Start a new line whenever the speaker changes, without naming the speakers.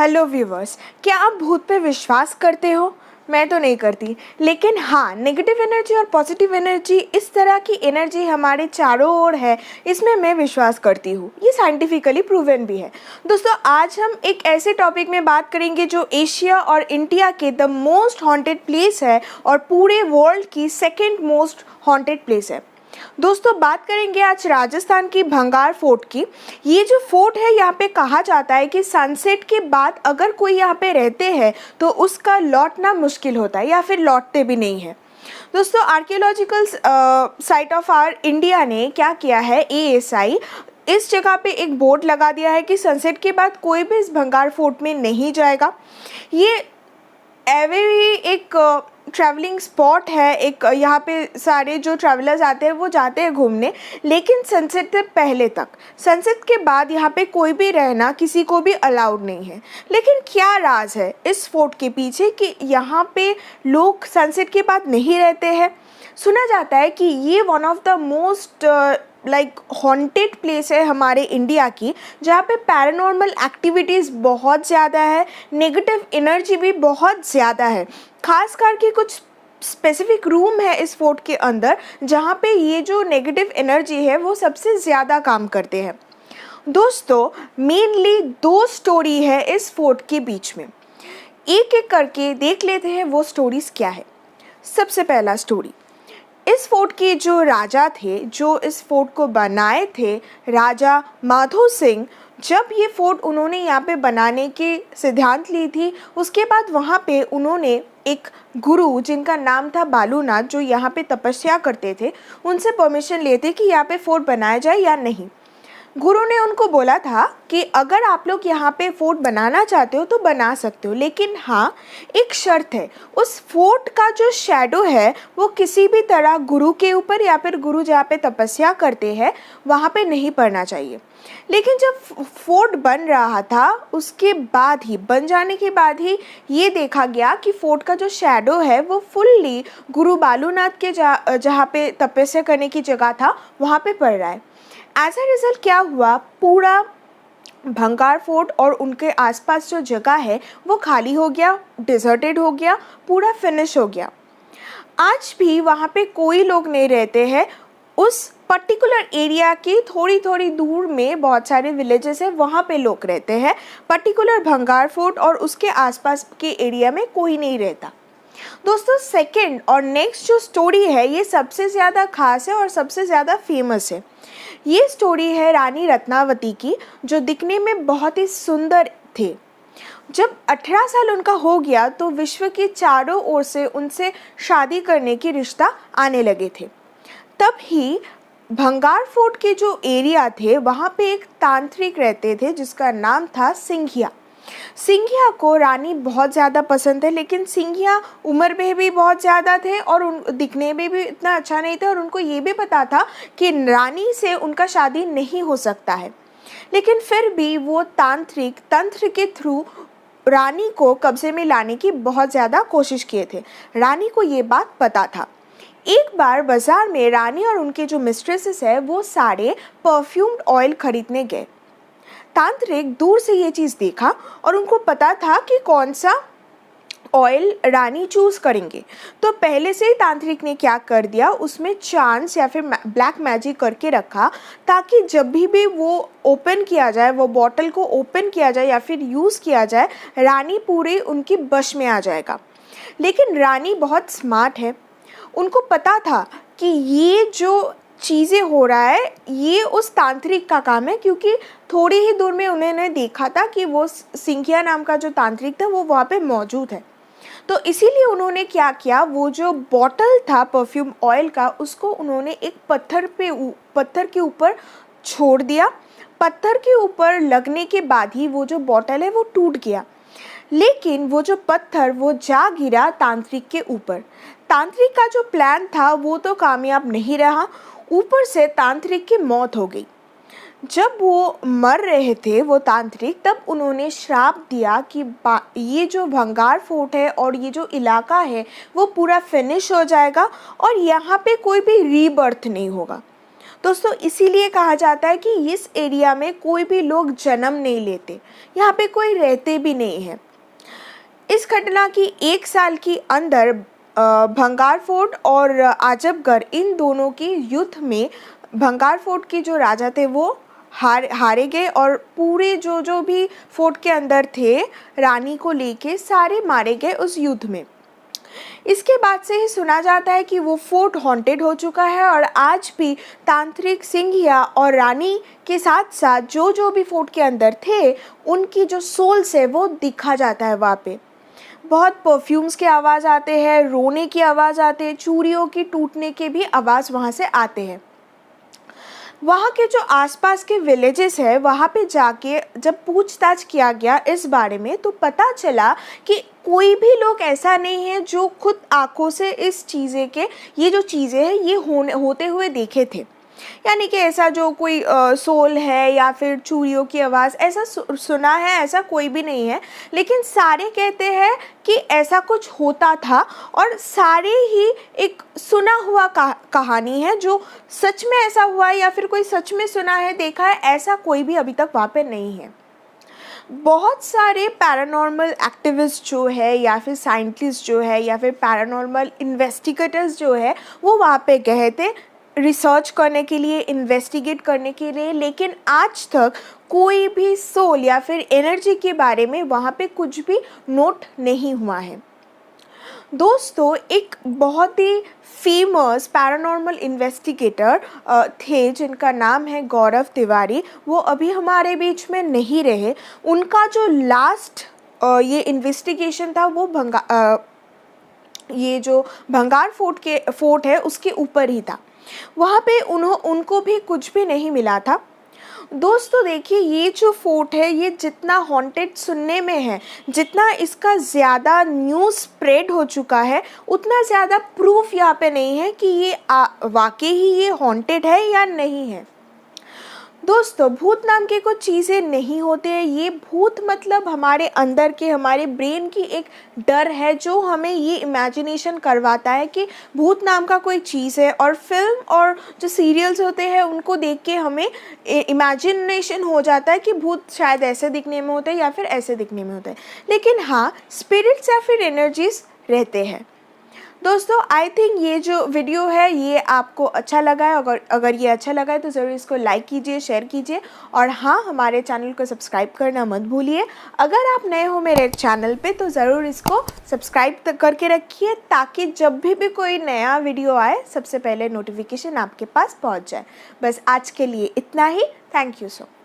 Hello viewers, क्या आप भूत पे विश्वास करते हो? मैं तो नहीं करती, लेकिन हाँ, नेगेटिव एनर्जी और पॉजिटिव एनर्जी, इस तरह की एनर्जी हमारे चारों ओर है, इसमें मैं विश्वास करती हूँ। ये साइंटिफिकली प्रूवन भी है। दोस्तों, आज हम एक ऐसे टॉपिक में बात करेंगे जो एशिया और इंडिया के द मोस्ट हॉन्टेड प्लेस है और पूरे वर्ल्ड की सेकेंड मोस्ट हॉन्टेड प्लेस है। दोस्तों, बात करेंगे आज राजस्थान की भंगार फोर्ट की। ये जो फोर्ट है, यहाँ पे कहा जाता है कि सनसेट के बाद अगर कोई यहाँ पे रहते हैं तो उसका लौटना मुश्किल होता है या फिर लौटते भी नहीं है। दोस्तों, archaeological site of our India ने क्या किया है, ASI इस जगह पे एक बोर्ड लगा दिया है कि सनसेट के बाद कोई भी इस भंगार फोर्ट में नहीं जाएगा। ये एवरी एक ट्रैवलिंग स्पॉट है, एक यहाँ पे सारे जो ट्रैवलर्स आते हैं वो जाते हैं घूमने, लेकिन सनसेट से पहले तक, सनसेट के बाद यहाँ पे कोई भी रहना किसी को भी अलाउड नहीं है। लेकिन क्या राज है इस फोर्ट के पीछे कि यहाँ पे लोग सनसेट के बाद नहीं रहते हैं? सुना जाता है कि ये one of the most haunted place है हमारे इंडिया की, जहाँ पे पैरानॉर्मल एक्टिविटीज़ बहुत ज़्यादा है, नेगेटिव एनर्जी भी बहुत ज़्यादा है। खास करके कुछ स्पेसिफिक रूम है इस फोर्ट के अंदर जहाँ पे ये जो नेगेटिव एनर्जी है वो सबसे ज़्यादा काम करते हैं। दोस्तों, मेनली 2 स्टोरी है इस फोर्ट के बीच में। एक एक करके देख लेते हैं वो स्टोरीज़ क्या है। सबसे पहला स्टोरी, इस फोर्ट के जो राजा थे, जो इस फोर्ट को बनाए थे, राजा माधो सिंह, जब ये फोर्ट उन्होंने यहाँ पे बनाने की सिद्धांत ली थी, उसके बाद वहाँ पे उन्होंने एक गुरु जिनका नाम था बालूनाथ, जो यहाँ पे तपस्या करते थे, उनसे परमिशन लेते कि यहाँ पे फोर्ट बनाया जाए या नहीं। गुरु ने उनको बोला था कि अगर आप लोग यहाँ पे फोर्ट बनाना चाहते हो तो बना सकते हो, लेकिन हाँ, एक शर्त है, उस फोर्ट का जो शैडो है वो किसी भी तरह गुरु के ऊपर या फिर गुरु जहाँ पे तपस्या करते हैं वहाँ पे नहीं पड़ना चाहिए। लेकिन जब फोर्ट बन रहा था, उसके बाद ही, बन जाने के बाद ही ये देखा गया कि फोर्ट का जो शैडो है वो फुल्ली गुरु बालूनाथ के जहाँ पे तपस्या करने की जगह था वहाँ पे पड़ रहा है। एज अ रिजल्ट क्या हुआ, पूरा भंगार फोर्ट और उनके आसपास जो जगह है वो खाली हो गया, डिजर्टेड हो गया, पूरा फिनिश हो गया। आज भी वहाँ पे कोई लोग नहीं रहते हैं। उस पर्टिकुलर एरिया की थोड़ी थोड़ी दूर में बहुत सारे विलेजेस हैं, वहाँ पे लोग रहते हैं। पर्टिकुलर भंगार फोर्ट और उसके आसपास के एरिया में कोई नहीं रहता। दोस्तों, सेकंड और नेक्स्ट जो स्टोरी है ये सबसे ज़्यादा खास है और सबसे ज़्यादा फेमस है। ये स्टोरी है रानी रत्नावती की, जो दिखने में बहुत ही सुंदर थे। जब 18 साल उनका हो गया तो विश्व के चारों ओर से उनसे शादी करने की रिश्ता आने लगे थे। तब ही भंगार फोर्ट के जो एरिया थे वहाँ पे एक तांत्रिक रहते थे जिसका नाम था सिंघिया। सिंघिया को रानी बहुत ज़्यादा पसंद है, लेकिन सिंघिया उम्र में भी बहुत ज़्यादा थे और उन दिखने में भी इतना अच्छा नहीं था, और उनको ये भी पता था कि रानी से उनका शादी नहीं हो सकता है। लेकिन फिर भी वो तंत्र के थ्रू रानी को कब्जे में लाने की बहुत ज़्यादा कोशिश किए थे। रानी को ये बात पता था। एक बार बाज़ार में रानी और उनके जो मिस्ट्रेसेस है वो सारे परफ्यूम्ड ऑयल खरीदने गए। तांत्रिक दूर से ये चीज़ देखा और उनको पता था कि कौन सा ऑयल रानी चूज़ करेंगे। तो पहले से ही तांत्रिक ने क्या कर दिया, उसमें चांस या फिर ब्लैक मैजिक करके रखा, ताकि जब भी वो ओपन किया जाए, वो बॉटल को ओपन किया जाए या फिर यूज़ किया जाए, रानी पूरे उनकी बश में आ जाएगा। लेकिन रानी बहुत स्मार्ट है, उनको पता था कि ये जो चीज़ें हो रहा है ये उस तांत्रिक का काम है, क्योंकि थोड़ी ही दूर में उन्होंने देखा था कि वो सिंघिया नाम का जो तांत्रिक था वो वहाँ पे मौजूद है। तो इसीलिए उन्होंने क्या किया, वो जो बॉटल था परफ्यूम ऑयल का, उसको उन्होंने एक पत्थर के ऊपर छोड़ दिया। पत्थर के ऊपर लगने के बाद ही वो जो बॉटल है वो टूट गया, लेकिन वो जो पत्थर वो जा गिरा तांत्रिक के ऊपर। तांत्रिक का जो प्लान था वो तो कामयाब नहीं रहा, ऊपर से तांत्रिक की मौत हो गई। जब वो मर रहे थे वो तांत्रिक, तब उन्होंने श्राप दिया कि ये जो भंगार फोर्ट है और ये जो इलाका है वो पूरा फिनिश हो जाएगा और यहाँ पे कोई भी रीबर्थ नहीं होगा। दोस्तों इसीलिए कहा जाता है कि इस एरिया में कोई भी लोग जन्म नहीं लेते, यहाँ पे कोई रहते भी नहीं है। इस घटना की 1 साल के अंदर भंगार फोर्ट और आजमगढ़ इन दोनों की युद्ध में भंगार फोर्ट के जो राजा थे वो हारे गए और पूरे जो भी फोर्ट के अंदर थे रानी को लेके सारे मारे गए उस युद्ध में। इसके बाद से ही सुना जाता है कि वो फोर्ट हॉन्टेड हो चुका है और आज भी तांत्रिक सिंघिया और रानी के साथ साथ जो भी फोर्ट के अंदर थे उनकी जो सोल्स है वो दिखा जाता है वहाँ पे। बहुत परफ्यूम्स के आवाज़ आते हैं, रोने की आवाज़ आते हैं, चूड़ियों की टूटने के भी आवाज़ वहाँ से आते हैं। वहाँ के जो आसपास के विलेजेस है वहाँ पे जाके जब पूछताछ किया गया इस बारे में तो पता चला कि कोई भी लोग ऐसा नहीं है जो खुद आंखों से इस चीज़ें के ये जो चीज़ें हैं ये होते हुए देखे थे। यानी कि ऐसा जो कोई सोल है या फिर चूड़ियों की आवाज़ ऐसा सुना है ऐसा कोई भी नहीं है, लेकिन सारे कहते हैं कि ऐसा कुछ होता था और सारे ही एक सुना हुआ कहानी है। जो सच में ऐसा हुआ है या फिर कोई सच में सुना है देखा है ऐसा कोई भी अभी तक वहाँ पे नहीं है। बहुत सारे पैरानॉर्मल एक्टिविस्ट जो है या फिर साइंटिस्ट जो है या फिर पैरानॉर्मल इन्वेस्टिगेटर्स जो है वो वहाँ पे गए थे रिसर्च करने के लिए, इन्वेस्टिगेट करने के लिए, लेकिन आज तक कोई भी सोल या फिर एनर्जी के बारे में वहाँ पे कुछ भी नोट नहीं हुआ है। दोस्तों एक बहुत ही फेमस पैरानॉर्मल इन्वेस्टिगेटर थे जिनका नाम है गौरव तिवारी। वो अभी हमारे बीच में नहीं रहे। उनका जो लास्ट ये इन्वेस्टिगेशन था वो ये जो भंगार फोर्ट है उसके ऊपर ही था। वहाँ पे उनको भी कुछ भी नहीं मिला था। दोस्तों देखिए ये जो फोर्ट है ये जितना हॉन्टेड सुनने में है, जितना इसका ज़्यादा न्यूज़ स्प्रेड हो चुका है उतना ज़्यादा प्रूफ यहाँ पे नहीं है कि ये वाकई ही ये हॉन्टेड है या नहीं है। दोस्तों भूत नाम के कुछ चीज़ें नहीं होते हैं। ये भूत मतलब हमारे अंदर के हमारे ब्रेन की एक डर है जो हमें ये इमेजिनेशन करवाता है कि भूत नाम का कोई चीज़ है। और फिल्म और जो सीरियल्स होते हैं उनको देख के हमें इमेजिनेशन हो जाता है कि भूत शायद ऐसे दिखने में होते हैं या फिर ऐसे दिखने में होते हैं, लेकिन हाँ स्पिरिट्स या फिर एनर्जीज रहते हैं। दोस्तों आई थिंक ये जो वीडियो है ये आपको अच्छा लगा है। अगर ये अच्छा लगा है तो ज़रूर इसको लाइक कीजिए, शेयर कीजिए और हाँ हमारे चैनल को सब्सक्राइब करना मत भूलिए। अगर आप नए हो मेरे चैनल पे तो ज़रूर इसको सब्सक्राइब करके रखिए ताकि जब भी कोई नया वीडियो आए सबसे पहले नोटिफिकेशन आपके पास पहुँच जाए। बस आज के लिए इतना ही। Thank you so much.